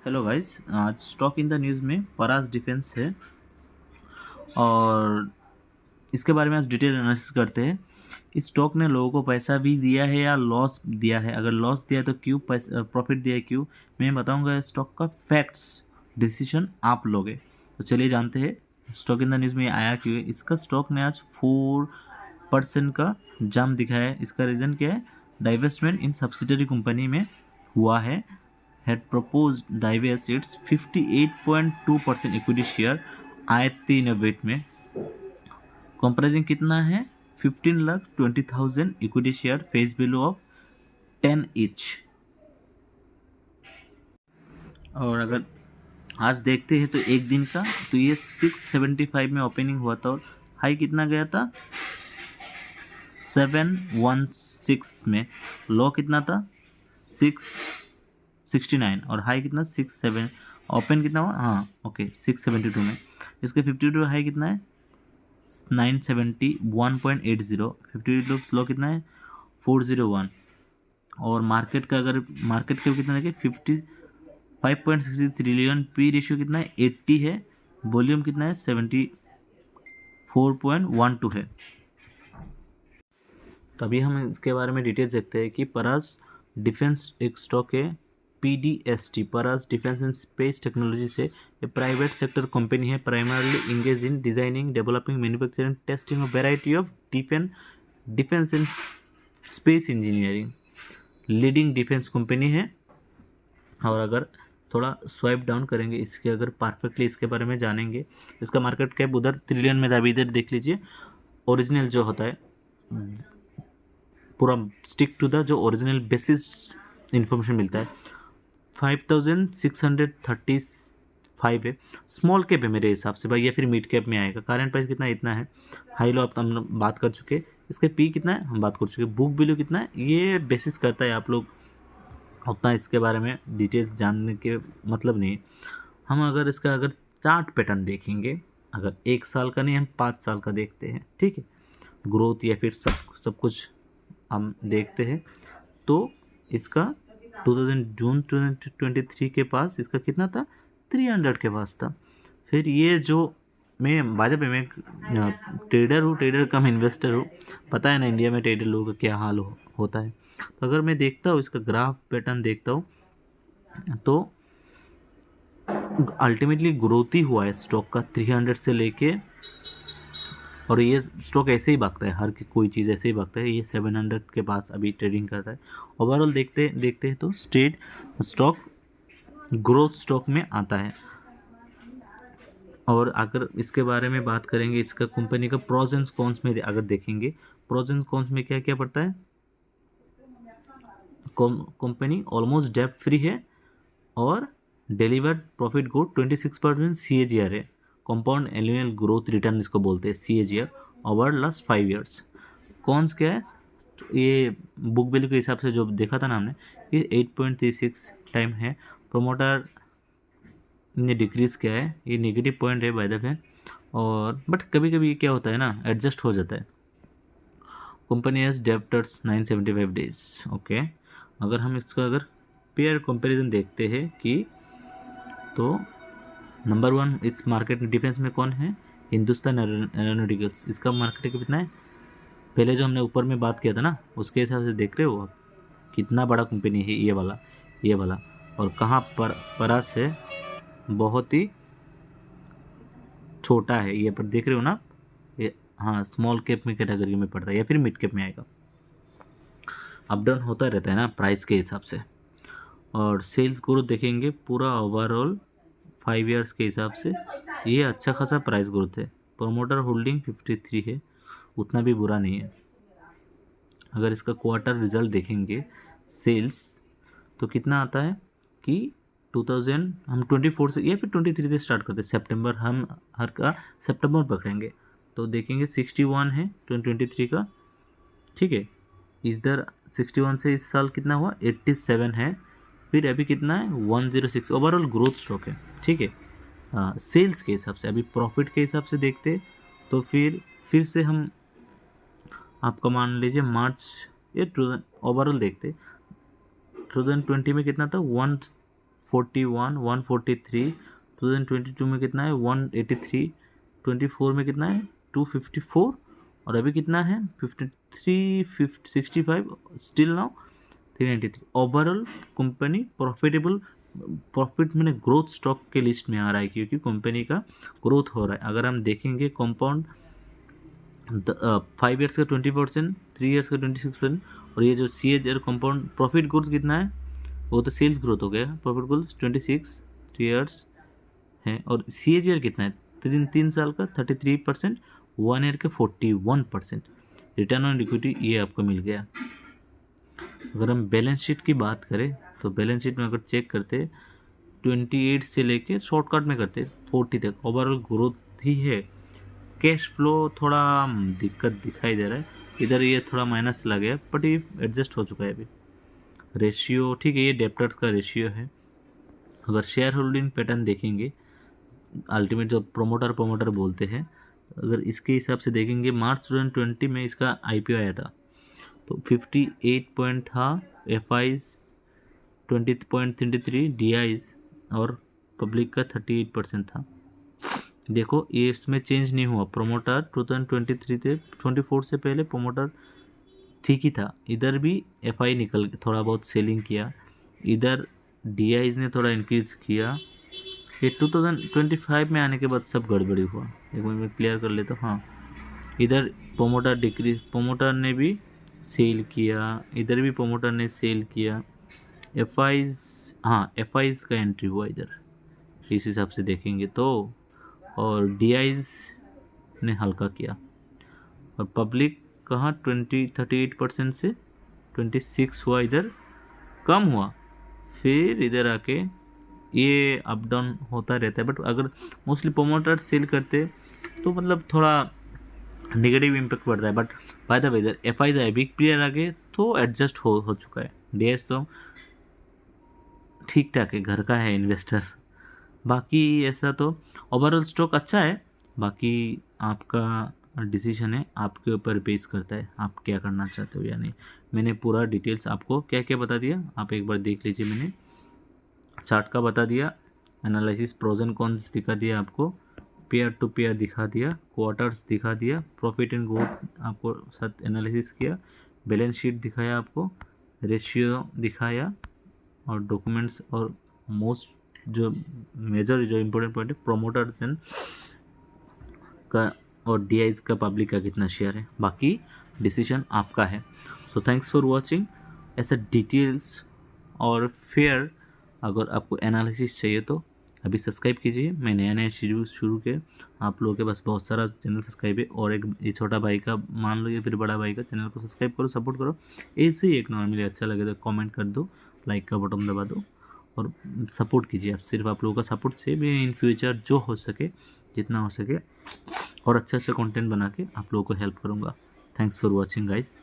Hello guys. आज stock in the news में परास defence है और इसके बारे में आज डिटेल एनालिसिस करते हैं। इस स्टॉक ने लोगों को पैसा भी दिया है या लॉस दिया है, अगर लॉस दिया है तो क्यों, पैसा प्रॉफिट दिया है क्यों, मैं बताऊंगा। स्टॉक का फैक्ट्स, डिसीजन आप लोगे। तो चलिए जानते हैं स्टॉक इन द न्यूज़ में आया क्यों है। इसका स्टॉक ने आज 4% का जंप दिखाया है। इसका रीज़न क्या है? डाइवेस्टमेंट इन सब्सिडरी कंपनी में हुआ है। had proposed divest its 58.2% equity share आयत इनोवेट में। कंप्राइजिंग कितना है? 15,20,000 equity share, face value of 10 each. और अगर आज देखते हैं तो एक दिन का, तो ये 675 में ओपनिंग हुआ था और हाई कितना गया था? 716 में। लो कितना था? 669 और हाई कितना? 67। ओपन कितना हुआ? हाँ ओके, 672 में। इसके 52 हाई कितना है? 971.80। 52 लो कितना है? 401। और मार्केट का, अगर मार्केट का कितना देखें, 55.60 ट्रिलियन। पी रेशियो कितना है? 80 है। वॉल्यूम कितना है? 74.12 है। तभी हम इसके बारे में डिटेल्स देखते हैं कि परास डिफेंस एक स्टॉक है। PDST, Paras defence and space technology से ये प्राइवेट सेक्टर कंपनी है, primarily engage in designing, developing, manufacturing, testing of variety of defence and space engineering. Leading defence company है। और अगर थोड़ा स्वाइप डाउन करेंगे इसके, अगर परफेक्टली इसके बारे में जानेंगे, इसका मार्केट कैप उधर ट्रिलियन में था, अभी इधर देख लीजिए। ओरिजिनल जो होता है, पूरा स्टिक टू द जो ओरिजिनल बेसिस इंफॉर्मेशन मिलता है, 5,635 है। स्मॉल कैप है मेरे हिसाब से भाई, या फिर मिड कैप में आएगा। करंट प्राइस कितना है? इतना है। हाई लो आप हम बात कर चुके। इसके पी कितना है? हम बात कर चुके। बुक वैल्यू कितना है? ये बेसिस करता है, आप लोग उतना इसके बारे में डिटेल्स जानने के मतलब नहीं। हम अगर इसका अगर चार्ट पैटर्न देखेंगे, अगर 1 साल का नहीं, हम 5 साल का देखते हैं, ठीक है, ग्रोथ या फिर सब कुछ हम देखते हैं, तो इसका 2000 जून 2023 के पास इसका कितना था? 300 के पास था। फिर ये जो, मैं बाय द वे मैं ट्रेडर हूँ, ट्रेडर कम इन्वेस्टर हूँ। पता है ना इंडिया में ट्रेडर लोगों का क्या हाल होता है। तो अगर मैं देखता हूँ इसका ग्राफ पैटर्न देखता हूँ, तो अल्टीमेटली ग्रोथ ही हुआ है स्टॉक का 300 से लेके। और ये स्टॉक ऐसे ही भागता है, हर की कोई चीज़ ऐसे ही भागता है। ये 700 के पास अभी ट्रेडिंग कर रहा है। ओवरऑल देखते देखते हैं तो स्टॉक ग्रोथ स्टॉक में आता है। और अगर इसके बारे में बात करेंगे, इसका कंपनी का प्रोज एंड कॉन्स में अगर देखेंगे, प्रोज एंड कॉन्स में क्या क्या पड़ता है? कंपनी ऑलमोस्ट डेब्ट फ्री है और डिलीवर्ड प्रॉफिट ग्रोथ 26% CAGR है। कंपाउंड एनुअल ग्रोथ रिटर्न इसको बोलते हैं, CAGR ओवर लास्ट 5 ईयर्स। कौन क्या है? तो ये बुक वैल्यू के हिसाब से जो देखा था ना हमने, ये 8.36 टाइम है। प्रोमोटर ने डिक्रीज किया है, ये नेगेटिव पॉइंट है बाय द वे। और बट कभी कभी क्या होता है ना, एडजस्ट हो जाता है। Company has debtors 975 days. Okay, अगर हम इसका अगर पेयर कंपैरिजन देखते हैं कि, तो नंबर 1 इस मार्केट में डिफेंस में कौन है? हिंदुस्तान एरोनॉटिकल्स। इसका मार्केट कितना है? पहले जो हमने ऊपर में बात किया था ना, उसके हिसाब से देख रहे हो आप कितना बड़ा कंपनी है ये वाला। और कहाँ पर परास है? बहुत ही छोटा है ये, पर देख रहे हो ना ये। हाँ, स्मॉल कैप में कैटेगरी में पड़ता है या फिर मिड कैप में आएगा। अप डाउन होता रहता है ना प्राइस के हिसाब से। और सेल्स ग्रोथ देखेंगे पूरा ओवरऑल 5 ईयर्स के हिसाब से, ये अच्छा खासा प्राइस ग्रोथ है। प्रोमोटर होल्डिंग 53 है, उतना भी बुरा नहीं है। अगर इसका क्वार्टर रिजल्ट देखेंगे सेल्स, तो कितना आता है कि 2000, हम 24 से या फिर 23 से स्टार्ट करते हैं। सितंबर, हम हर का सितंबर पकड़ेंगे तो देखेंगे 61 है 2023 का, ठीक है। इधर 61 से इस साल कितना हुआ? 87 है। फिर अभी कितना है? 106। ओवरऑल ग्रोथ स्टॉक है, ठीक है। सेल्स के हिसाब से, अभी प्रॉफिट के हिसाब से देखते, तो फिर से हम आपका मान लीजिए मार्च, ये ओवरऑल देखते 2020 में कितना था? 141, 143, 2022 में कितना है 183, 24 में कितना है 254, और अभी कितना है 53, 65, still now 393। Overall company profitable, profit मैंने ग्रोथ स्टॉक के लिस्ट में आ रहा है क्योंकि कंपनी का ग्रोथ हो रहा है। अगर हम देखेंगे कंपाउंड 5 ईयर्स का 20%, 3 ईयर्स का 26%, और ये जो CAGR कंपाउंड प्रॉफिट ग्रोथ कितना है, वो तो सेल्स ग्रोथ हो गया, प्रॉफिट ग्रोथ 26 3 ईयर्स है, और CAGR कितना है 3 साल का 33%, 1 ईयर का 41%। रिटर्न ऑन इक्विटी ये आपको मिल गया। अगर हम बैलेंस शीट की बात करें तो बैलेंस शीट में अगर चेक करते 28 से लेके शॉर्टकट में करते 40 तक ओवरऑल ग्रोथ ही है। कैश फ्लो थोड़ा दिक्कत दिखाई दे रहा है, इधर ये थोड़ा माइनस लग गया, बट ये एडजस्ट हो चुका है अभी। रेशियो ठीक है, ये डेप्टर्स का रेशियो है। अगर शेयर होल्डिंग पैटर्न देखेंगे, अल्टीमेट जो प्रोमोटर बोलते हैं, अगर इसके हिसाब से देखेंगे मार्च 2020 में इसका IPO आया था तो 58 पॉइंट था, FIs 20.33, DIs और पब्लिक का 38% था। देखो ये इसमें चेंज नहीं हुआ। प्रोमोटर 2023 से 24 से पहले प्रोमोटर ठीक ही था, इधर भी FI निकल थोड़ा बहुत सेलिंग किया, इधर DIs ने थोड़ा इंक्रीज किया। ये 2025 में आने के बाद सब गड़बड़ी हुआ। एक मिनट में क्लियर कर लेता हूँ। हाँ, इधर प्रोमोटर डिक्रीज, प्रोमोटर ने भी सेल किया, इधर भी प्रोमोटर ने सेल किया। FIs, हाँ FIs का एंट्री हुआ इधर, इस हिसाब से देखेंगे तो, और DIs ने हल्का किया, और पब्लिक कहाँ 38% से 26 हुआ, इधर कम हुआ, फिर इधर आके ये अप डाउन होता रहता है। बट अगर मोस्टली प्रोमोटर सेल करते तो मतलब थोड़ा नेगेटिव इम्पैक्ट पड़ता है। बट बाय द वे इधर FIs है, बिग प्लेयर आगे तो एडजस्ट हो चुका है। DIs तो ठीक ठाक है, घर का है इन्वेस्टर। बाकी ऐसा तो ओवरऑल स्टॉक अच्छा है, बाकी आपका डिसीजन है, आपके ऊपर बेस करता है आप क्या करना चाहते हो या नहीं। मैंने पूरा डिटेल्स आपको क्या क्या बता दिया, आप एक बार देख लीजिए। मैंने चार्ट का बता दिया, एनालिसिस प्रोज एंड कॉन्स दिखा दिया आपको, पेयर टू पेयर दिखा दिया, क्वार्टर्स दिखा दिया, प्रॉफिट एंड ग्रोथ आपको साथ एनालिसिस किया, बैलेंस शीट दिखाया आपको, रेशियो दिखाया, और डॉक्यूमेंट्स, और मोस्ट जो मेजर जो इम्पोर्टेंट पॉइंट है प्रोमोटर्स एंड का और DIs का पब्लिक का कितना शेयर है। बाकी डिसीजन आपका है। So thanks for watching. ऐसा डिटेल्स और फेयर अगर आपको एनालिसिस चाहिए तो अभी सब्सक्राइब कीजिए। मैं नया शुरू के आप लोगों के पास बहुत सारा चैनल सब्सक्राइब है, और एक ये छोटा भाई का मान लो या फिर बड़ा भाई का चैनल को सब्सक्राइब करो, सपोर्ट करो। ऐसे ही एक नॉर्मली अच्छा लगे तो कमेंट कर दो, लाइक का बटन दबा दो और सपोर्ट कीजिए। आप सिर्फ आप लोगों का सपोर्ट से भी इन फ्यूचर जो हो सके, जितना हो सके और अच्छा कंटेंट बना के आप लोगों को हेल्प करूँगा। Thanks for watching guys.